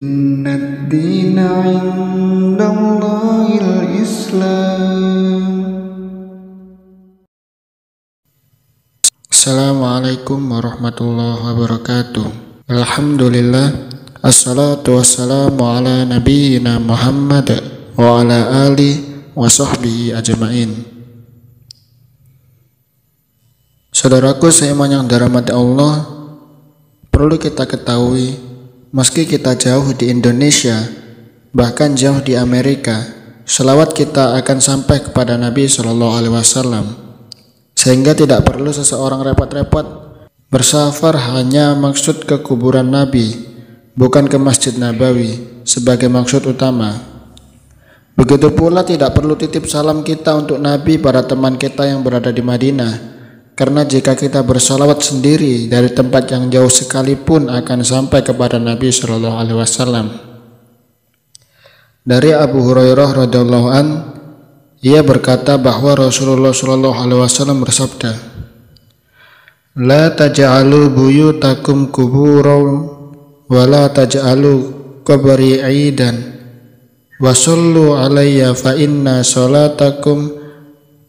Inna indallahil Islam. Assalamualaikum warahmatullahi wabarakatuh. Alhamdulillah, assalatu wassalamu ala nabiyyina Muhammad wa ala alihi wa sahbihi ajma'in. Saudaraku seiman yang dirahmati Allah, perlu kita ketahui, meski kita jauh di Indonesia, bahkan jauh di Amerika, selawat kita akan sampai kepada Nabi SAW, sehingga tidak perlu seseorang repot-repot bersafar hanya maksud ke kuburan Nabi, bukan ke Masjid Nabawi sebagai maksud utama. Begitu pula tidak perlu titip salam kita untuk Nabi pada teman kita yang berada di Madinah, karena jika kita bersalawat sendiri dari tempat yang jauh sekalipun akan sampai kepada Nabi SAW. Dari Abu Hurairah radhiyallahu an, ia berkata bahwa Rasulullah SAW bersabda, "La taj'alu buyutakum kuburan wa la taj'alu qabri 'idan wa sallu alayya fa inna salatakum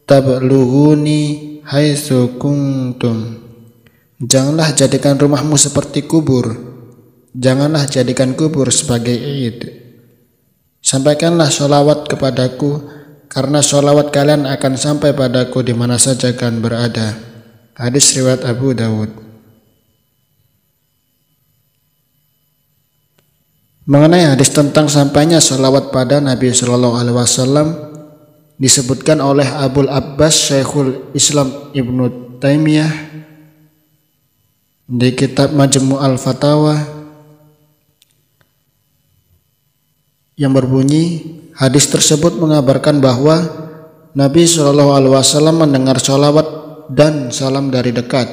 tablughuni haitsu kuntum." Janganlah jadikan rumahmu seperti kubur, janganlah jadikan kubur sebagai id. Sampaikanlah sholawat kepadaku, karena sholawat kalian akan sampai padaku di mana saja kalian berada. Hadis riwayat Abu Dawud. Mengenai hadis tentang sampainya sholawat pada Nabi SAW, disebutkan oleh Abul Abbas Syekhul Islam Ibnu Taimiyah di kitab Majmu' al-Fatawa yang berbunyi, hadis tersebut mengabarkan bahwa Nabi SAW mendengar sholawat dan salam dari dekat,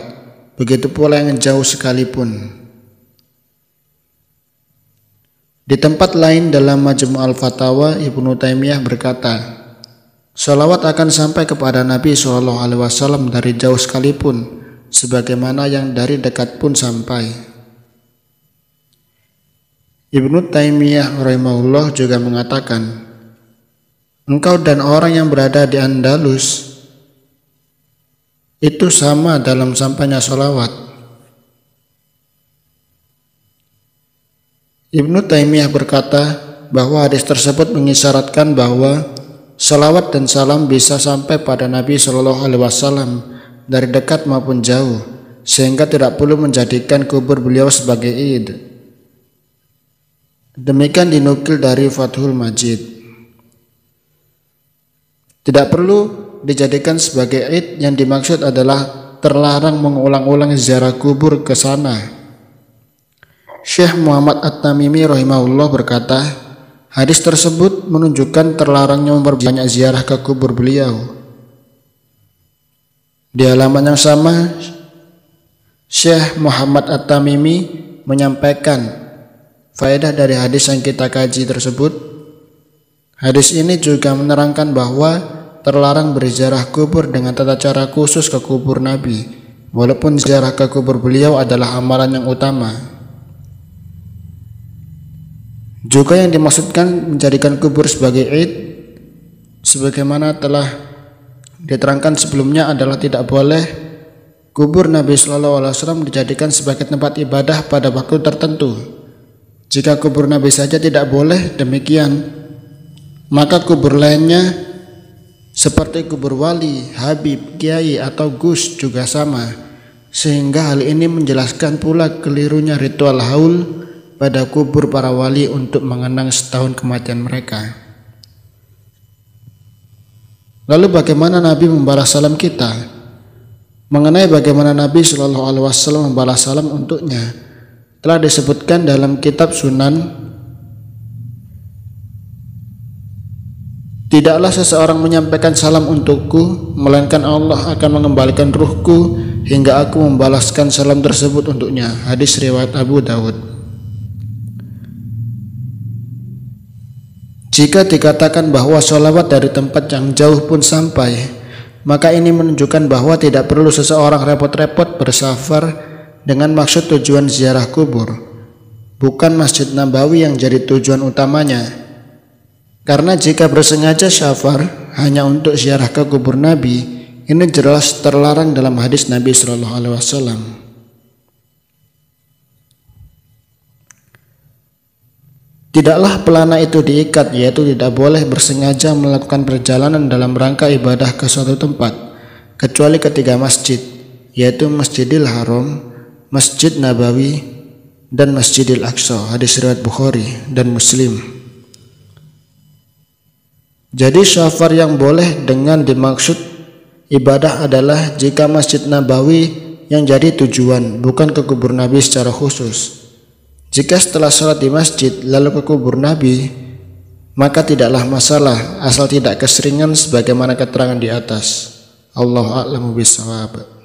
begitu pula yang jauh sekalipun. Di tempat lain dalam Majmu' al-Fatawa, Ibnu Taimiyah berkata, sholawat akan sampai kepada Nabi SAW dari jauh sekalipun, sebagaimana yang dari dekat pun sampai. Ibnu Taimiyah rahimahullah juga mengatakan, engkau dan orang yang berada di Andalus itu sama dalam sampainya sholawat. Ibnu Taimiyah berkata bahwa hadis tersebut mengisyaratkan bahwa salawat dan salam bisa sampai pada Nabi SAW dari dekat maupun jauh, sehingga tidak perlu menjadikan kubur beliau sebagai id. Demikian dinukil dari Fathul Majid. Tidak perlu dijadikan sebagai id, yang dimaksud adalah terlarang mengulang-ulang ziarah kubur ke sana. Syekh Muhammad At-Tamimi rahimahullah berkata, hadis tersebut menunjukkan terlarangnya memperbanyak ziarah ke kubur beliau. Di halaman yang sama, Syekh Muhammad At-Tamimi menyampaikan faedah dari hadis yang kita kaji tersebut. Hadis ini juga menerangkan bahwa terlarang berziarah kubur dengan tata cara khusus ke kubur Nabi, walaupun ziarah ke kubur beliau adalah amalan yang utama. Juga yang dimaksudkan menjadikan kubur sebagai id, sebagaimana telah diterangkan sebelumnya, adalah tidak boleh kubur Nabi SAW dijadikan sebagai tempat ibadah pada waktu tertentu. Jika kubur Nabi saja tidak boleh demikian, maka kubur lainnya seperti kubur wali, habib, kiai atau gus juga sama. Sehingga hal ini menjelaskan pula kelirunya ritual haul pada kubur para wali untuk mengenang setahun kematian mereka. Lalu bagaimana Nabi membalas salam kita? Mengenai bagaimana Nabi SAW membalas salam untuknya, telah disebutkan dalam kitab Sunan, tidaklah seseorang menyampaikan salam untukku, melainkan Allah akan mengembalikan ruhku hingga aku membalaskan salam tersebut untuknya. Hadis riwayat Abu Dawud. Jika dikatakan bahwa sholawat dari tempat yang jauh pun sampai, maka ini menunjukkan bahwa tidak perlu seseorang repot-repot bersafar dengan maksud tujuan ziarah kubur. bukan Masjid Nabawi yang jadi tujuan utamanya. Karena jika bersengaja syafar hanya untuk ziarah ke kubur Nabi, ini jelas terlarang dalam hadis Nabi Shallallahu Alaihi Wasallam. Tidaklah pelana itu diikat, yaitu tidak boleh bersengaja melakukan perjalanan dalam rangka ibadah ke suatu tempat, kecuali ketiga masjid, yaitu Masjidil Haram, Masjid Nabawi, dan Masjidil Aqsa. Hadis riwayat Bukhari dan Muslim. Jadi syafar yang boleh dengan dimaksud ibadah adalah jika Masjid Nabawi yang jadi tujuan, bukan ke kubur Nabi secara khusus. Jika setelah sholat di masjid lalu ke kubur Nabi, maka tidaklah masalah asal tidak keseringan sebagaimana keterangan di atas. Allahu a'lamu bishawab.